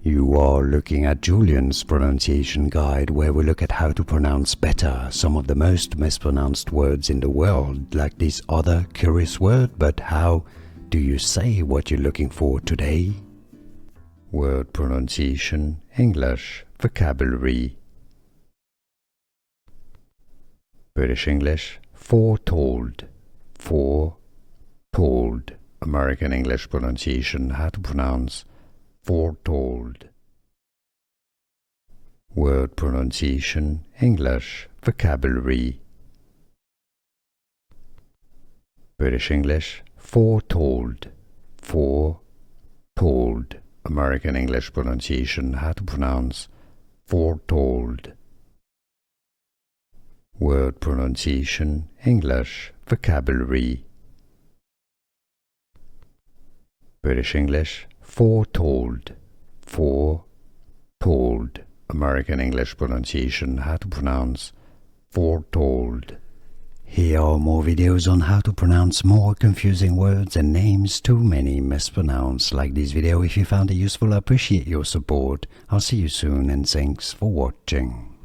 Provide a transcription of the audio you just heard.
You are looking at Julian's pronunciation guide, where we look at how to pronounce better some of the most mispronounced words in the world, like this other curious word. But how do you say what you're looking for today? Word pronunciation, English, vocabulary. British English, foretold, foretold. American English pronunciation, how to pronounce foretold. Word pronunciation, English, vocabulary. British English, foretold, foretold. American English pronunciation, how to pronounce foretold. Word pronunciation, English, vocabulary. British English, foretold, foretold. American English pronunciation, how to pronounce foretold. Here are more videos on how to pronounce more confusing words and names too many mispronounced. Like this video if you found it useful. I appreciate your support. I'll see you soon and thanks for watching.